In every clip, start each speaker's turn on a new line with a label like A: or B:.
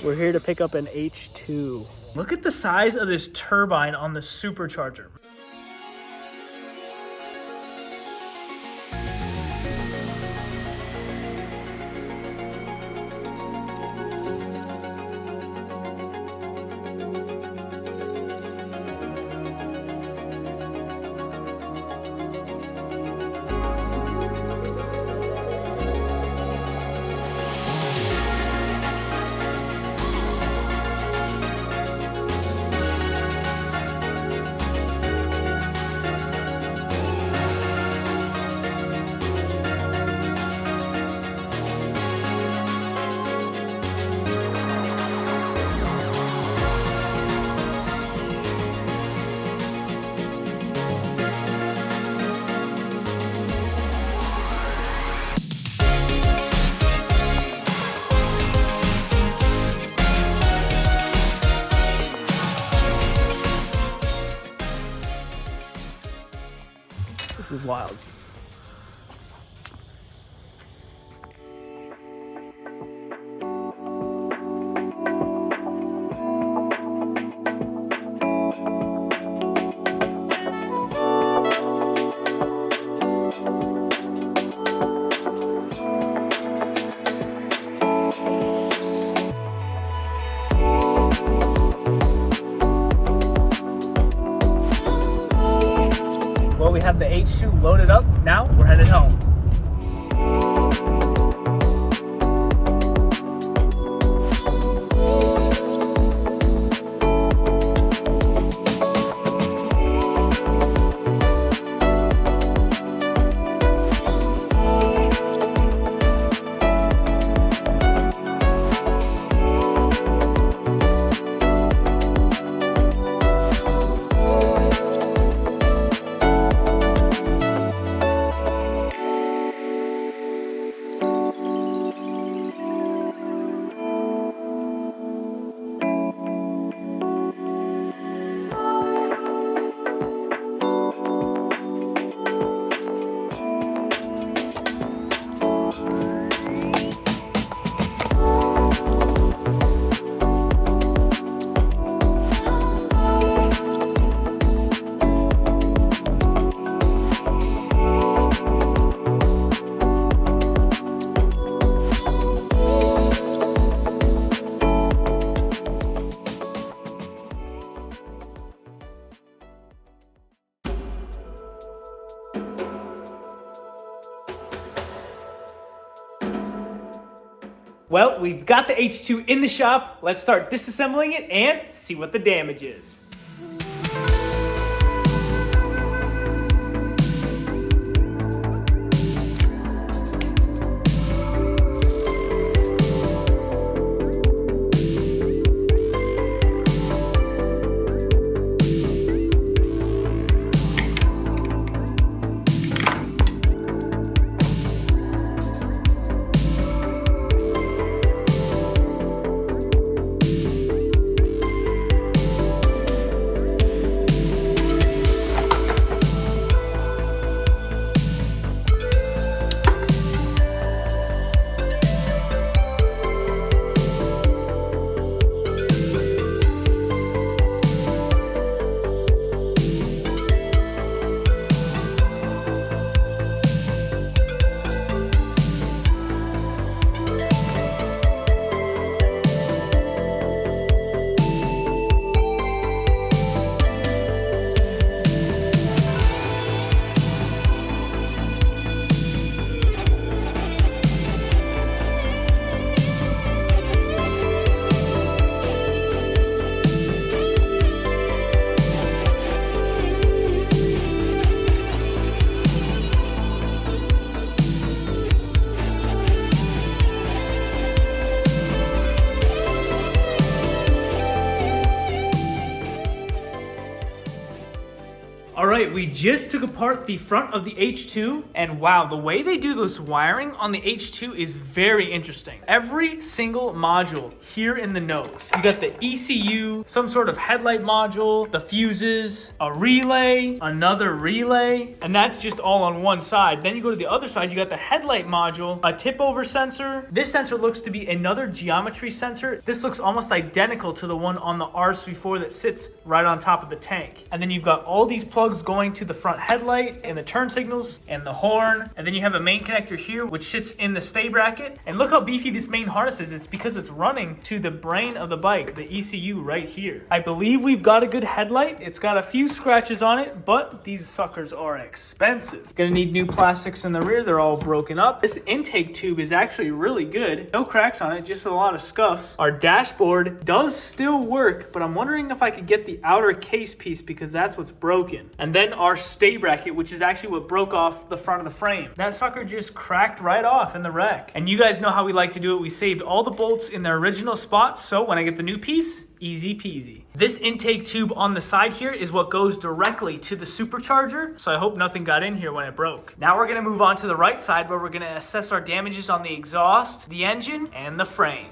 A: We're here to pick up an H2. Look at the size of this turbine on the supercharger. This is wild. Well, we have the H2 loaded up. Now we're headed home. Well, we've got the H2 in the shop. Let's start disassembling it and see what the damage is. right, we just took apart the front of the H2, and wow, the way they do this wiring on the H2 is very interesting. Every single module here in the nose. You got the ECU, some sort of headlight module, the fuses, a relay, another relay, and that's just all on one side. Then you go to the other side, you got the headlight module, a tip over sensor. This sensor looks to be another geometry sensor. This looks almost identical to the one on the RS4 that sits right on top of the tank. And then you've got all these plugs going to the front headlight and the turn signals and the horn. And then you have a main connector here, which sits in the stay bracket. And look how beefy this main harness is. It's because it's running to the brain of the bike, the ECU right here. I believe we've got a good headlight. It's got a few scratches on it, but these suckers are expensive. Gonna need new plastics in the rear. They're all broken up. This intake tube is actually really good. No cracks on it, just a lot of scuffs. Our dashboard does still work, but I'm wondering if I could get the outer case piece because that's what's broken. And then our stay bracket, which is actually what broke off the front of the frame. That sucker just cracked right off in the wreck. And you guys know how we like to do it. We saved all the bolts in their original spots, so when I get the new piece, easy peasy. This intake tube on the side here is what goes directly to the supercharger, so I hope nothing got in here when it broke. Now we're gonna move on to the right side where we're gonna assess our damages on the exhaust, the engine, and the frame.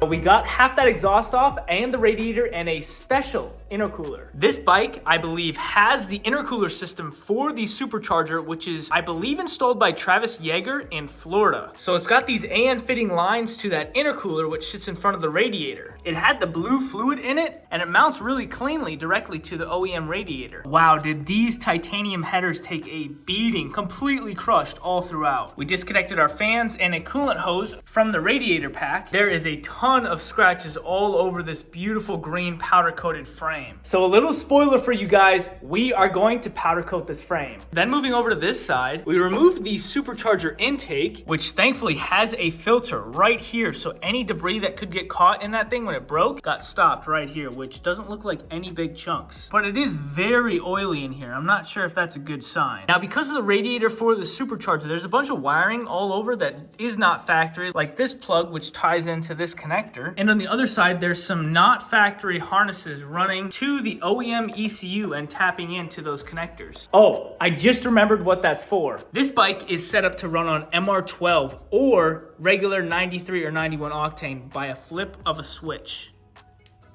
A: We got half that exhaust off and the radiator and a special intercooler. This bike, I believe, has the intercooler system for the supercharger, which is, I believe, installed by Travis Yeager in Florida. So it's got these AN fitting lines to that intercooler, which sits in front of the radiator. It had the blue fluid in it, and it mounts really cleanly directly to the OEM radiator. Wow, did these titanium headers take a beating, completely crushed all throughout. We disconnected our fans and a coolant hose from the radiator pack. There is a ton ton of scratches all over this beautiful green powder coated frame. So a little spoiler for you guys, we are going to powder coat this frame. Then moving over to this side, we removed the supercharger intake, which thankfully has a filter right here. So any debris that could get caught in that thing when it broke got stopped right here, which doesn't look like any big chunks. But it is very oily in here. I'm not sure if that's a good sign. Now, because of the radiator for the supercharger, there's a bunch of wiring all over that is not factory, like this plug, which ties into this connector. And on the other side, there's some not factory harnesses running to the OEM ECU and tapping into those connectors. Oh, I just remembered what that's for. This bike is set up to run on MR12 or regular 93 or 91 octane by a flip of a switch.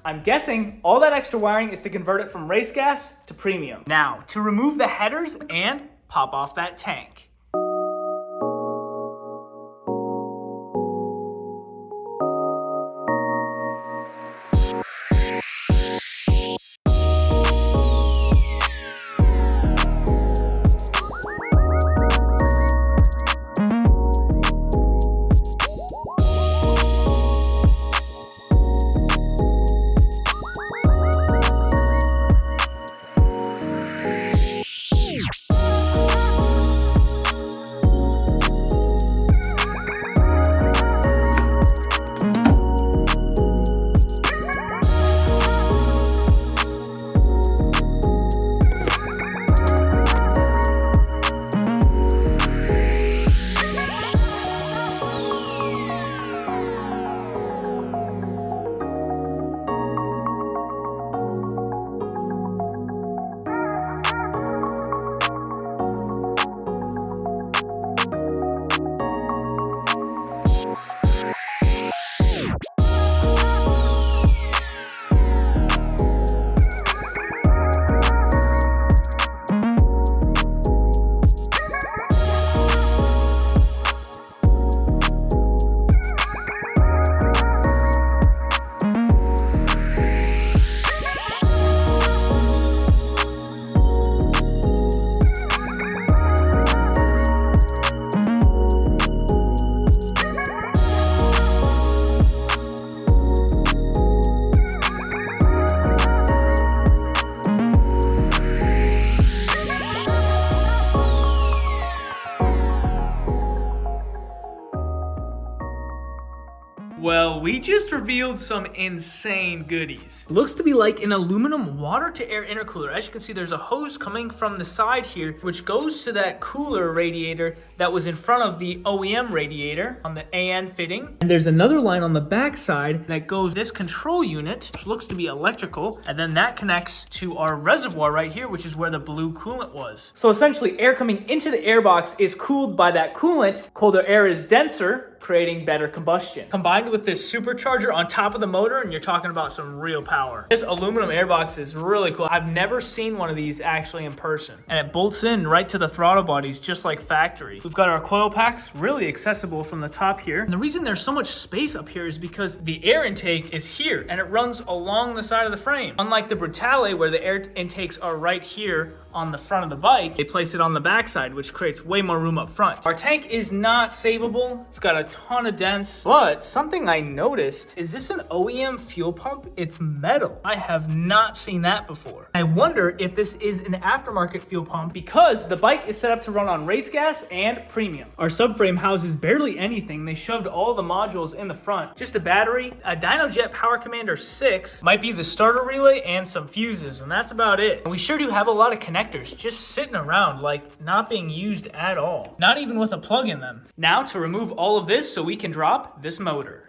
A: I'm guessing all that extra wiring is to convert it from race gas to premium. Now, to remove the headers and pop off that tank. Well, we just revealed some insane goodies. Looks to be like an aluminum water to air intercooler. As you can see, there's a hose coming from the side here, which goes to that cooler radiator that was in front of the OEM radiator on the AN fitting. And there's another line on the back side that goes this control unit, which looks to be electrical. And then that connects to our reservoir right here, which is where the blue coolant was. So essentially, air coming into the airbox is cooled by that coolant. Colder air is denser, creating better combustion. Combined with this supercharger on top of the motor, and you're talking about some real power. This aluminum airbox is really cool. I've never seen one of these actually in person. And it bolts in right to the throttle bodies, just like factory. We've got our coil packs, really accessible from the top here. And the reason there's so much space up here is because the air intake is here, and it runs along the side of the frame. Unlike the Brutale, where the air intakes are right here on the front of the bike, they place it on the backside, which creates way more room up front. Our tank is not savable. It's got a ton of dents, but something I noticed is this an OEM fuel pump? It's metal. I have not seen that before. I wonder if this is an aftermarket fuel pump because the bike is set up to run on race gas and premium. Our subframe houses barely anything. They shoved all the modules in the front. Just a battery, a Dynojet Power Commander 6, might be the starter relay, and some fuses, and that's about it. And we sure do have a lot of connectors just sitting around, like not being used at all. Not even with a plug in them. Now to remove all of this so we can drop this motor.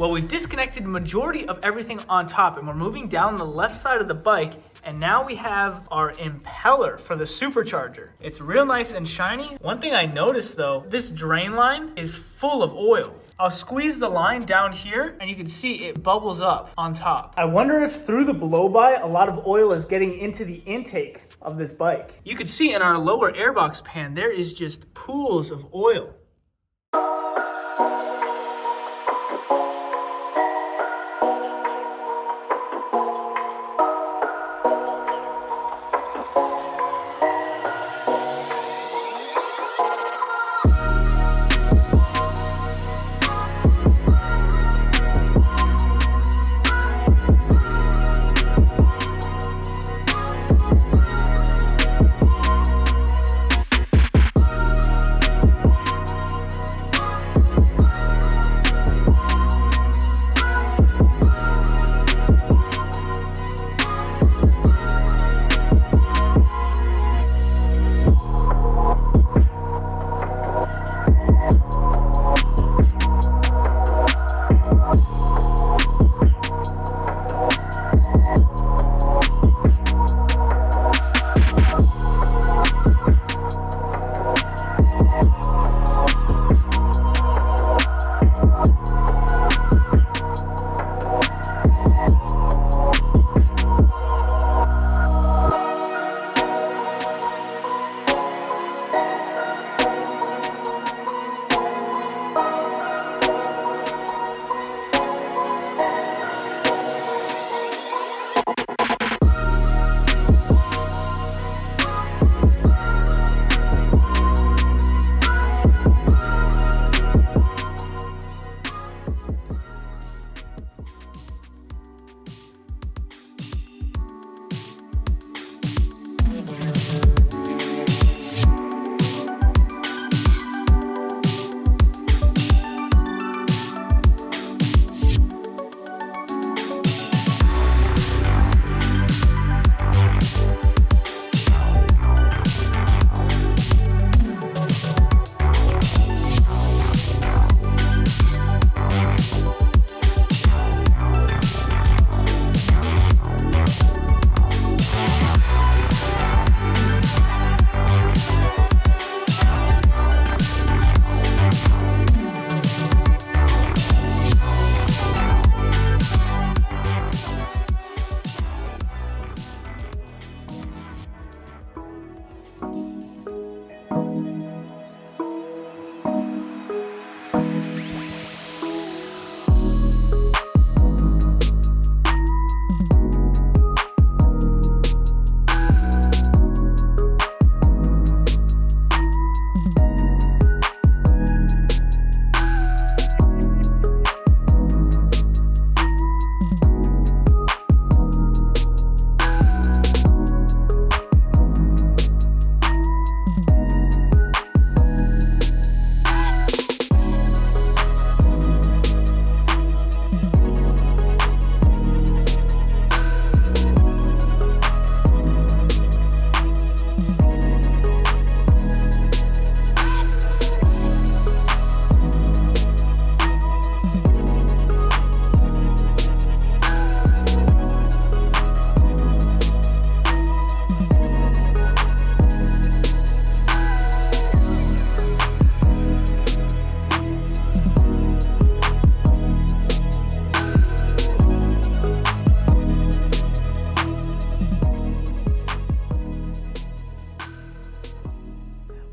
A: Well, we've disconnected the majority of everything on top, and we're moving down the left side of the bike, and now we have our impeller for the supercharger. It's real nice and shiny. One thing I noticed though, this drain line is full of oil. I'll squeeze the line down here and you can see it bubbles up on top. I wonder if through the blow-by, a lot of oil is getting into the intake of this bike. You can see in our lower airbox pan, there is just pools of oil.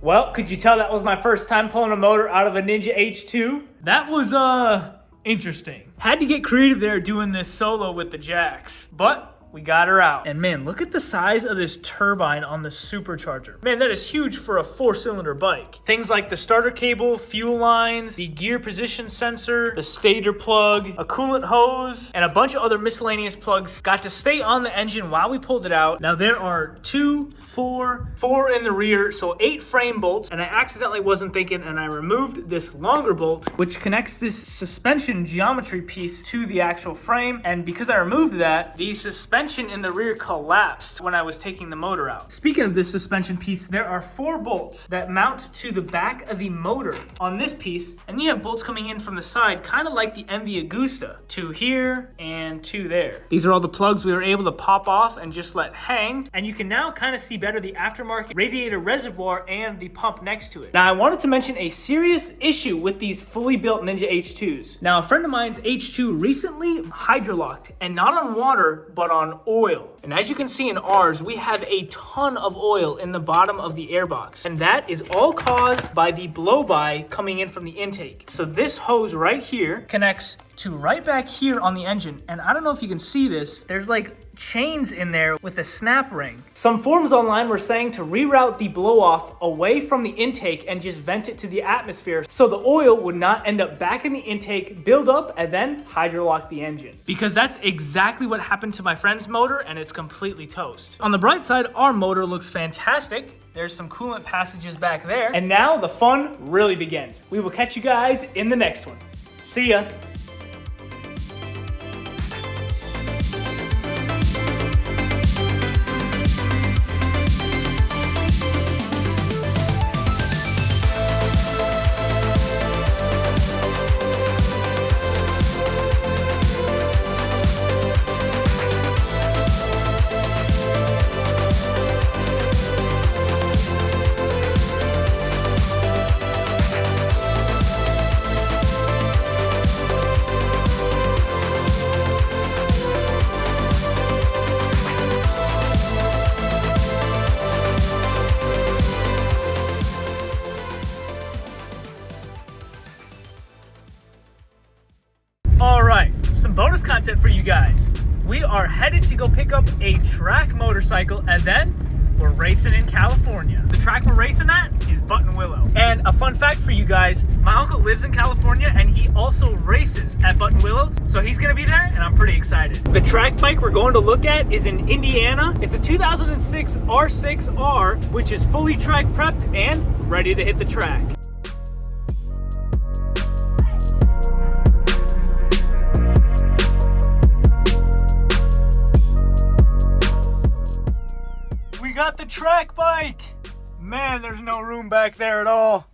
A: Well, could you tell that was my first time pulling a motor out of a Ninja H2? That was, interesting. Had to get creative there doing this solo with the jacks, but we got her out. And man, look at the size of this turbine on the supercharger. Man, that is huge for a 4-cylinder bike. Things like the starter cable, fuel lines, the gear position sensor, the stator plug, a coolant hose, and a bunch of other miscellaneous plugs got to stay on the engine while we pulled it out. Now there are 2, 4 in the rear, so 8 frame bolts, and I accidentally wasn't thinking, and I removed this longer bolt, which connects this suspension geometry piece to the actual frame. And because I removed that, the suspension suspension in the rear collapsed when I was taking the motor out. Speaking of this suspension piece, there are 4 bolts that mount to the back of the motor on this piece, and you have bolts coming in from the side, kind of like the MV Agusta. 2 here and 2 there. These are all the plugs we were able to pop off and just let hang, and you can now kind of see better the aftermarket radiator reservoir and the pump next to it. Now I wanted to mention a serious issue with these fully built Ninja H2s. Now a friend of mine's H2 recently hydrolocked, and not on water, but on oil. And as you can see in ours, we have a ton of oil in the bottom of the airbox. And that is all caused by the blow-by coming in from the intake. So this hose right here connects to right back here on the engine. And I don't know if you can see this, there's like chains in there with a snap ring. Some forums online were saying to reroute the blow off away from the intake and just vent it to the atmosphere so the oil would not end up back in the intake, build up, and then hydrolock the engine. Because that's exactly what happened to my friend's motor, and it's completely toast. On the bright side, our motor looks fantastic. There's some coolant passages back there. And now the fun really begins. We will catch you guys in the next one. See ya. All right, some bonus content for you guys. We are headed to go pick up a track motorcycle, and then we're racing in California. The track we're racing at is Buttonwillow. And a fun fact for you guys, my uncle lives in California and he also races at Buttonwillow, so he's gonna be there and I'm pretty excited. The track bike we're going to look at is in Indiana. It's a 2006 R6R, which is fully track prepped and ready to hit the track. We got the track bike. Man, there's no room back there at all.